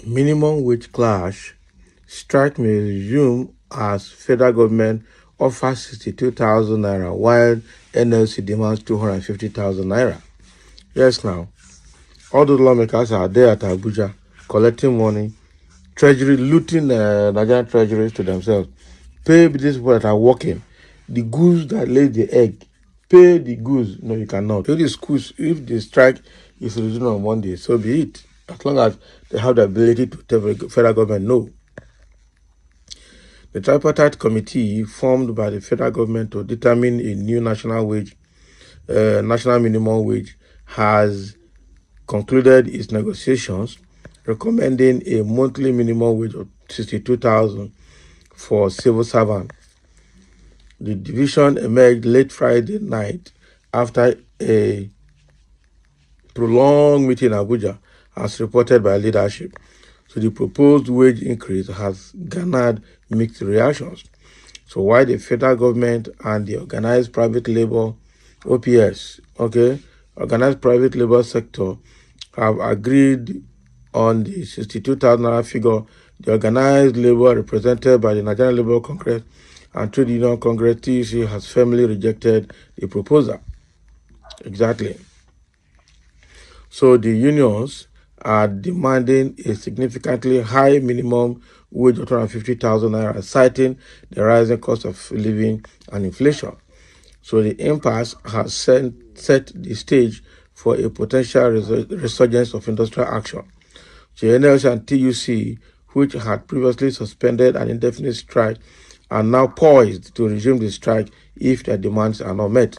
Minimum wage clash. Strike may resume as federal government offers 62,000 naira while NLC demands 250,000 naira. Yes, now, all those lawmakers are there at Abuja collecting money, treasury, looting Nigerian treasuries to themselves. Pay these people that are working, the goose that lays the egg. Pay the goose. No, you cannot. If the strike is resumed on Monday, so be it. As long as they have the ability to tell the federal government no. The tripartite committee formed by the federal government to determine a new national minimum wage, has concluded its negotiations, recommending a monthly minimum wage of 62,000 for civil servants. The division emerged late Friday night after a prolonged meeting in Abuja, as reported by leadership. So the proposed wage increase has garnered mixed reactions. So while the federal government and the organized private labor, OPS, organized private labor sector, have agreed on the 62,000 figure, the organized labor represented by the Nigerian Labour Congress and Trade Union Congress, TUC, has firmly rejected the proposal. Exactly. So the unions are demanding a significantly high minimum wage of 250,000 naira, citing the rising cost of living and inflation. So the impasse has set the stage for a potential resurgence of industrial action. So NLC and TUC, which had previously suspended an indefinite strike, are now poised to resume the strike if their demands are not met.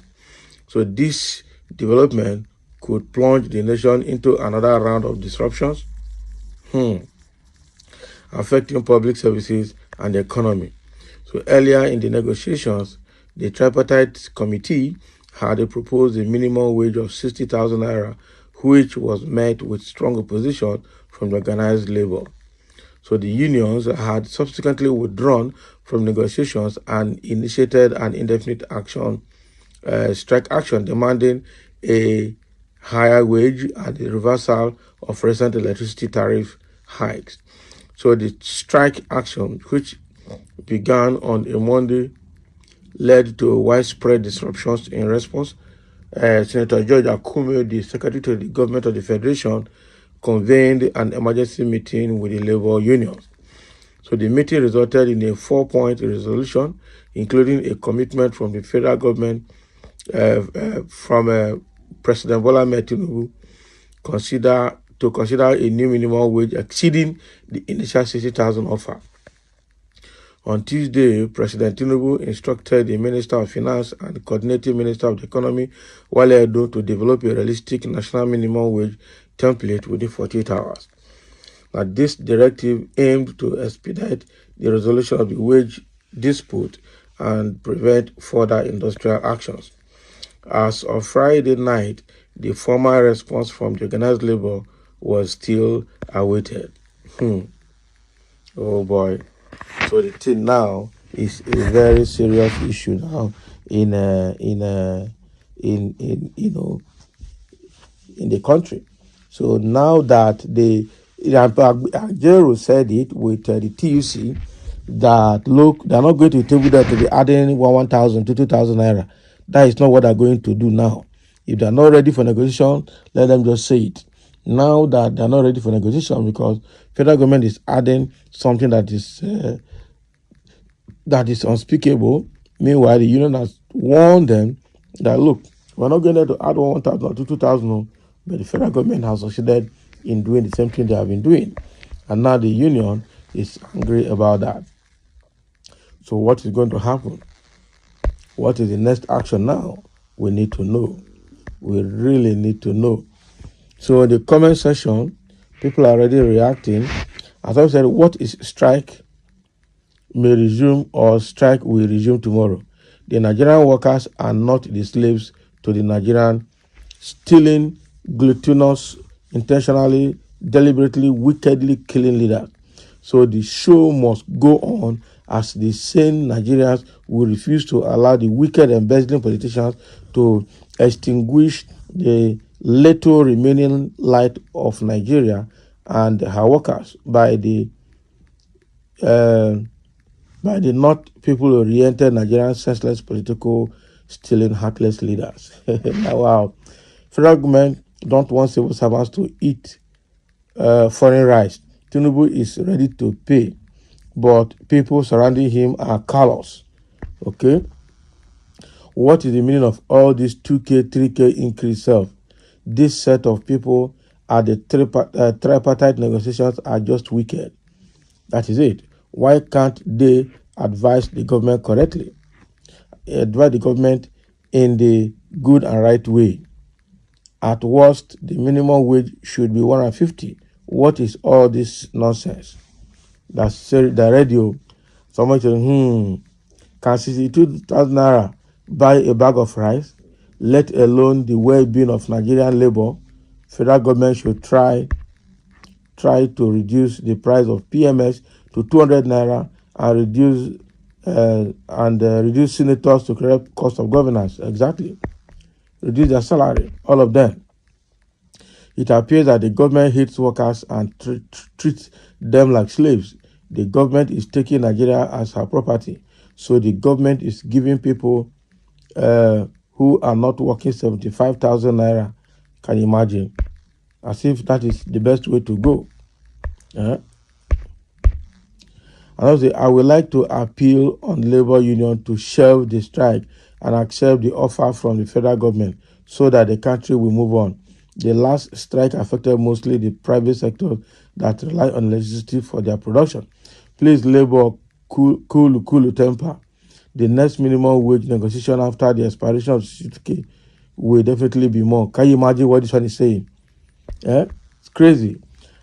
So this development could plunge the nation into another round of disruptions, affecting public services and the economy. So earlier in the negotiations, the tripartite committee had proposed a minimum wage of 60,000 naira, which was met with strong opposition from the organized labor. So the unions had subsequently withdrawn from negotiations and initiated an indefinite strike action, demanding a higher wage and the reversal of recent electricity tariff hikes. So the strike action, which began on a Monday, led to widespread disruptions in response. Senator George Akume, the Secretary to the Government of the Federation, convened an emergency meeting with the labor unions. So the meeting resulted in a 4-point resolution, including a commitment from the federal government, from President Bola Ahmed Tinubu, to consider a new minimum wage exceeding the initial 60,000 offer. On Tuesday, President Tinubu instructed the Minister of Finance and the Coordinating Minister of the Economy, Wale Edo, to develop a realistic national minimum wage template within 48 hours. Now, this directive aimed to expedite the resolution of the wage dispute and prevent further industrial actions. As of Friday night, the formal response from the organized labor was still awaited. Oh boy. So the thing now is a very serious issue now in the country. So now that Ajero said it with the TUC, that look, they're not going to table that to be adding 1,000 to 2,000 naira. That is not what they're going to do now. If they're not ready for negotiation, let them just say it. Now that they're not ready for negotiation because federal government is adding something that is unspeakable. Meanwhile, the union has warned them that, look, we're not going to add 1,000 or 2,000, but the federal government has succeeded in doing the same thing they have been doing. And now the union is angry about that. So what is going to happen? What is the next action now? We need to know. We really need to know. So in the comment section, people are already reacting. As I said, what is strike may resume or strike will resume tomorrow? The Nigerian workers are not the slaves to the Nigerian stealing, gluttonous, intentionally, deliberately, wickedly killing leaders. So the show must go on as the sane Nigerians will refuse to allow the wicked embezzling politicians to extinguish the little remaining light of Nigeria and her workers by the not people-oriented Nigerian senseless political stealing heartless leaders. Wow. Federal government don't want civil servants to eat foreign rice. Tinubu is ready to pay, but people surrounding him are callous. Okay? What is the meaning of all this 2K, 3K increase self? This set of people at the tripartite negotiations are just wicked. That is it. Why can't they advise the government correctly? Advise the government in the good and right way. At worst, the minimum wage should be 150. What is all this nonsense? That's the radio. Someone said, can 62,000 naira buy a bag of rice, let alone the well-being of Nigerian labor? Federal government should try to reduce the price of PMS to 200 naira and reduce senators to correct cost of governance. Exactly. Reduce their salary, all of them. It appears that the government hates workers and treats them like slaves. The government is taking Nigeria as her property. So the government is giving people who are not working 75,000 naira. Can you imagine? As if that is the best way to go. And also, I would like to appeal on labor union to shelve the strike and accept the offer from the federal government so that the country will move on. The last strike affected mostly the private sector that rely on electricity for their production. Please, labor, cool temper. The next minimum wage negotiation after the expiration of 60K will definitely be more. Can you imagine what this one is saying? It's crazy.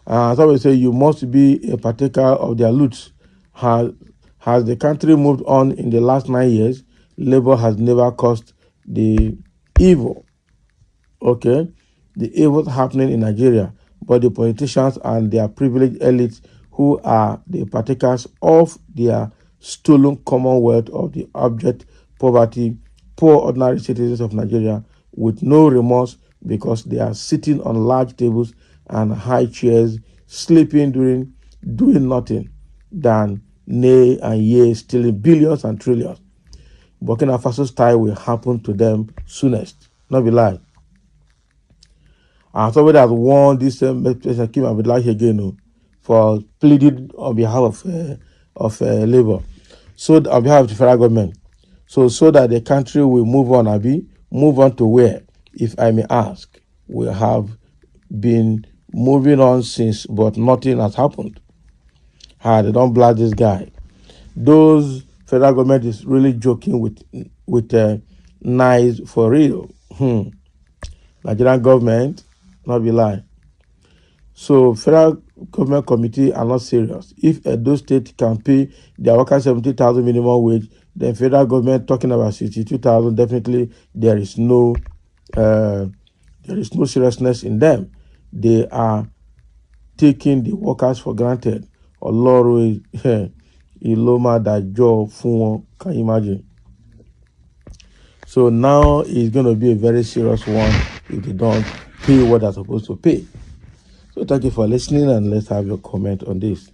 Somebody say you must be a partaker of their loot. Has the country moved on in the last 9 years? Labor has never caused the evil. Okay? The evil happening in Nigeria, but the politicians and their privileged elites who are the partakers of their stolen commonwealth of the abject poverty, poor ordinary citizens of Nigeria with no remorse because they are sitting on large tables and high chairs, sleeping doing nothing than nay and yea, stealing billions and trillions. Burkina Faso style will happen to them soonest. Not be lie. And somebody has warned this person came and would like again for pleading on behalf of labor. So on behalf of the federal government. So that the country will move on, move on to where, if I may ask. We have been moving on since, but nothing has happened. They don't blast this guy. Those federal government is really joking with knives for real. Nigerian government, not be lie. So federal government committee are not serious. If Edo State can pay their workers 70,000 minimum wage, then federal government talking about 62,000, definitely there is no seriousness in them. They are taking the workers for granted. Oloro Iloma Dajo Fun, can you imagine? So now it's going to be a very serious one if they don't pay what they're supposed to pay. So thank you for listening, and let's have your comment on this.